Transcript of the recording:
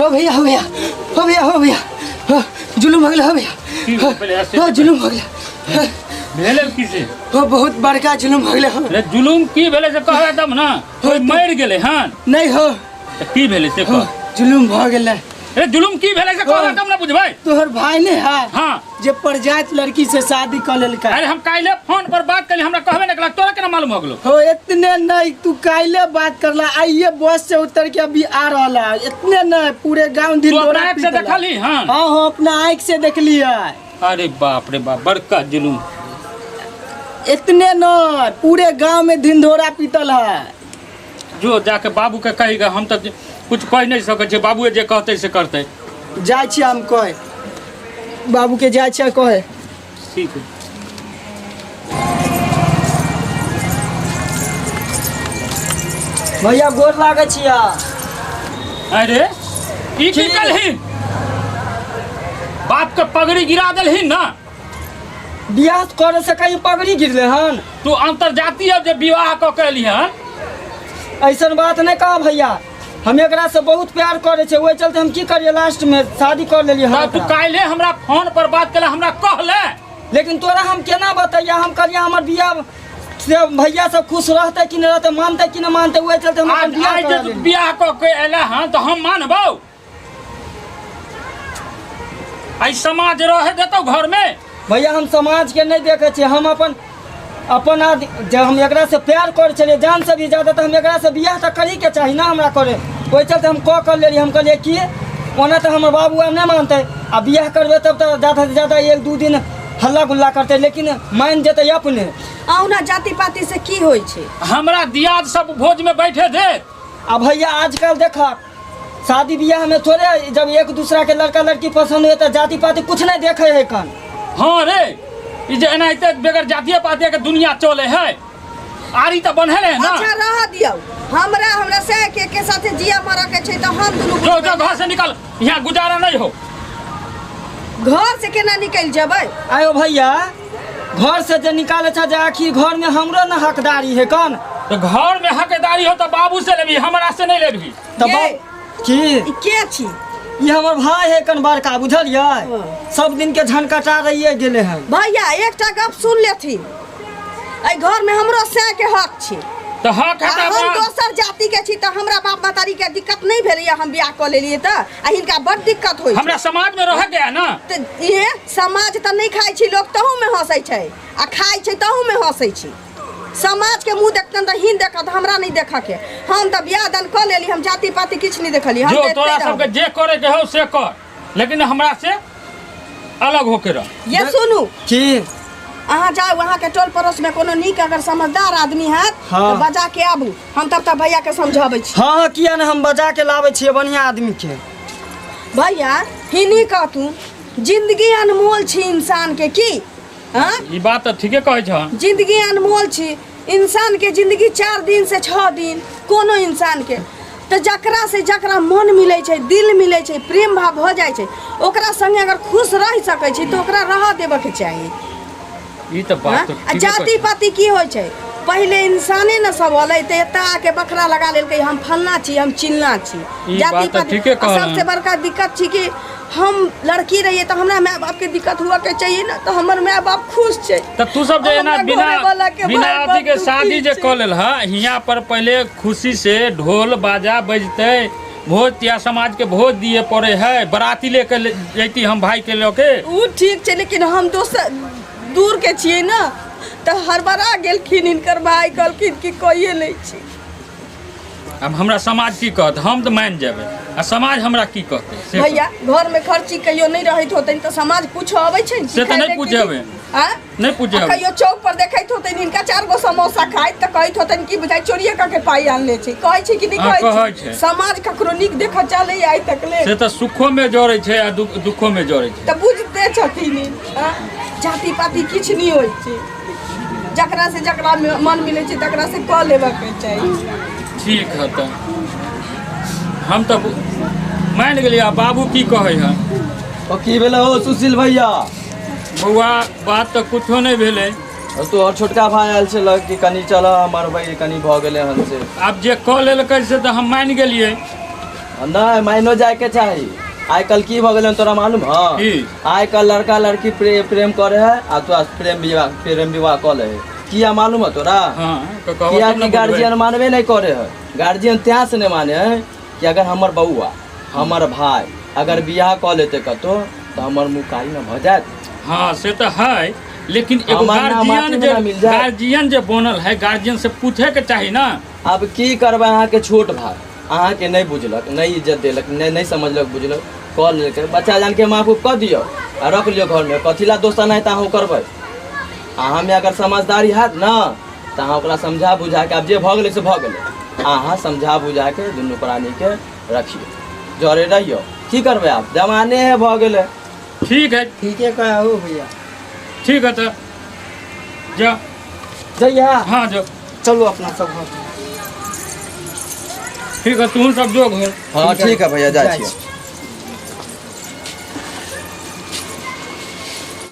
हो भैया हो भैया हो भैया हो भैया जुलूम हो गया हो भैया जुलूम हो गया भेले किसे हो बहुत बड़का जुलूम हो गया रे जुलूम की भेले से कहबे तब ना कोई मर गेले हन नहीं हो की भेले से कह जुलूम हो गेलै रे जुलूम की भेले से कहबे तब ना बुझबै तोहर भाई ने है हां जे परजात लड़की से शादी कर लेलका अरे हम काइले फोन पर बात कली हमरा कहबे न कला तोरा केना मालूम हो गेलो हो इतने नहीं तू काइले बात करला आइए बस से उतर के अभी आ रहला इतने नहीं पूरे गांव दिन तू अपना आंख से देखली हां हां हां अपना आंख से देख लिया अरे बाप रे बाप बड़का जुलूम इतने न पूरे गांव में धिंडोरा पीतल है जो जाके बाबू के कहिगा हम तो कुछ कह नहीं सकै छै बाबू जे कहते से करते जाय छी हम कहे बाबू के जाय छी कहे ठीक है भैया गोर लागे छिया अरे ई की कलही बाप के पगड़ी गिरा देलही ना बियाह करे से कहीं पगड़ी गिरले हन तू अंतरजातीय जे विवाह क के एली हन ऐसन बात नहीं कहा भैया हम एकरा से बहुत प्यार करे छे ओइ चलते हम की करिए लास्ट में शादी कर लेलिए हम तू काइले हमरा फोन पर बात केला हमरा कहले लेकिन तोरा हम केना बताइया हम करिया हमर बियाह से भैया सब खुश रहते कि नहीं रहते मानते कि नहीं मानते ओइ चलते हम अपन बियाह कर लेलिए बियाह क के एला हन तो हम मानबो आई समाज रहे देतो घर में भैया हम समाज के नहीं देखे छे हम अपन जब हम एकरा से प्यार करे चले जान से भी ज्यादा तो हम एकरा से बियाह तो करी के चाहिए ना हमरा करे ओइ चलते हम कर लेली हम कहलिए कि ओना तो हमर बाबू अब नहीं मानते आ बियाह करबे तब तो ज्यादा से ज्यादा एक दू दिन हल्ला गुल्ला करते लेकिन मान जेते अपने औना जाति पाति से की होई छे हमरा दियाद सब भोज में बैठे थे आ भैया आजकल देखा शादी बियाह में थोड़े जब एक दूसरा के लड़का लड़की पसंद हुए तो जाति पाति कुछ नहीं देखे है कन हाँ रे ई जे एनाइते बेगर जातीय पाती के दुनिया चले है आरी त बनहले है ना अच्छा रह दियो हमरा से के साथे जिया मरा के छै त हम दुनु जो जो घर से निकल यहाँ गुजारा नहीं हो घर से केना निकल जबै आयो भैया घर से जे निकाले छ जे आखिर घर में हमरो न हकदारी है कन तो घर में हकदारी हो तो बाबू से लेबी हमरा से नहीं लेबी तब की के छी ये हमर भाई है कन बड़का बुझलिए सब दिन के झनकटा रहिए गेले हैं भैया एकटा गप सुन लेथि ए घर में हमरो से के हक छी तो हक है हम दोसर जाति के छी त हमरा बाप मातारी के दिक्कत नहीं भेलिए हम बियाह क लेलिए त आ हिनका बड़ दिक्कत होई हमरा समाज में रह गया ना त ये समाज त नहीं खाई छी लोग तहु में हंसै छै आ खाई छै तहु में हंसै छी समाज के मुंह देखतन त हिन देखत हमरा नहीं देख के हम त बियाह दान क लेली हम जाति पाति किछ नहीं देखली हम जो तोरा सब के जे करे के हो से कर लेकिन हमरा से अलग होके रह ये सुनू की अहाँ जाओ वहाँ के टोल पड़ोस में कोनो नीक अगर समझदार आदमी है तो बजा के आबू हम तब तक भैया के समझाबै छी हां किया न हम बजा के लाबै छियै बढ़िया आदमी के भैया हिनी कहतू जिंदगी अनमोल छी इंसान के की हां ई बात तो ठीके कहै छ जिंदगी अनमोल छी इंसान के जिंदगी 4 दिन से 6 दिन कोनो इंसान के तो जकरा से जकरा मन मिले छै दिल मिले छै प्रेम भाव हो जाय छै ओकरा संगे अगर खुश रह सकै छी तो ओकरा रह देबे के चाही ई तो बात तो ठीके जाति पाति की होय छै पहले इंसाने न सब होलै त एता के बकरा लगा लेलकै हम फलना छी हम चिलना छी जाति पाति सबसे बड़का दिक्कत छी कि हम लड़की रहिए तो हमरा माँ बाप के दिक्कत हुआ के चाहिए ना तो हमर माँ बाप खुश छै त तू सब जे ना बिना अथी के शादी जे क लेल ह हिया पर पहले खुशी से ढोल बाजा बजते भोज या समाज के भोज दिए पड़े है बराती लेके जैती हम भाई के लोके उ ठीक छै लेकिन हम दोसर दूर के छिए ना तो हरबरा गेलखिन इनकर भाई कहलखिन कि कोइए नहीं छी अब हमरा समाज की कहत हम तो मान जाबे आ समाज हमरा की कहते भैया घर में खर्ची कहियो नहीं रहत होतन तो समाज पूछो आबै छै से तो नहीं पूछेबे हां नहीं पूछेबे कहियो चौक पर देखैत होतन इनका 4 गो समोसा खाइत त कहैत होतन कि बुझाइ चोरिए क के पाई आनले छै कहै छै कि नहीं कहै छै समाज ककरो नीक देख चलै आइ तक ले से तो सुखो में जोड़ै छै आ दुखो में जोड़ै छै त बुझते छथिन जाति पाति किछ नहीं होय छै जकरा से जकरा मन मिले छै तकरा से क लेबे के चाही ठीक है तो हम तो मान गलिया बाबू की कहे है तो की भेले हो सुशील भैया बउआ बात तो कुछो नहीं भेले तो और छोटका भाई आयल छल कि कनी चल हमर भाई कनी भ गेले हन से अब जे क लेलकै से तो हम मान गेलिए नहीं मायनो जाए के चाही। आइ कल की भऽ गेलै तोरा मालूम है? की? आइ कल लड़का लड़की प्रेम करे है आ तो प्रेम विवाह कऽ ले है। किया मालूम है तोरा? हाँ तो कहबो किया तब कि न गार्जियन मानबे नहीं करे है। गार्जियन त्या से नहीं माने है कि अगर हमर बउआ हमर भाई अगर बियाह कऽ लेते कतो तो हमर मुँह कारी न भऽ जात। हाँ से तो है, लेकिन एगो हमार नाम माटी में ना मिल जाए। गार्जियन जे बनल है, गार्जियन से पूछे के चाही ना। अब की करबै? अहाँ के छोट भाई अहाँ के नहीं बुझलक, नहीं इज्जत देलक, नहीं समझलक बुझलक, कऽ लेलकै। बच्चा जान के माँ बाप कऽ दियौ आ रख लियो घर में। कथी ला दोस्त नहीं तो अहाँ करबै? अहाँ में अगर समझदारी हैत ना तो अहाँ ओकरा समझा बुझा के, आब जे भऽ गेलै से भऽ गेलै, अहाँ समझा बुझा के दुनू प्राणी के रखियो, जरे रहियो। की करबै? आप जमाने है भऽ गेलै। ठीक है, ठीक है कहा हो भैया। ठीक है तो जा। जइया हाँ जो, चलो अपना सब घर। ठीक है, तुम सब जो घर। हाँ ठीक है भैया, जाइ जाइ छियै। छी।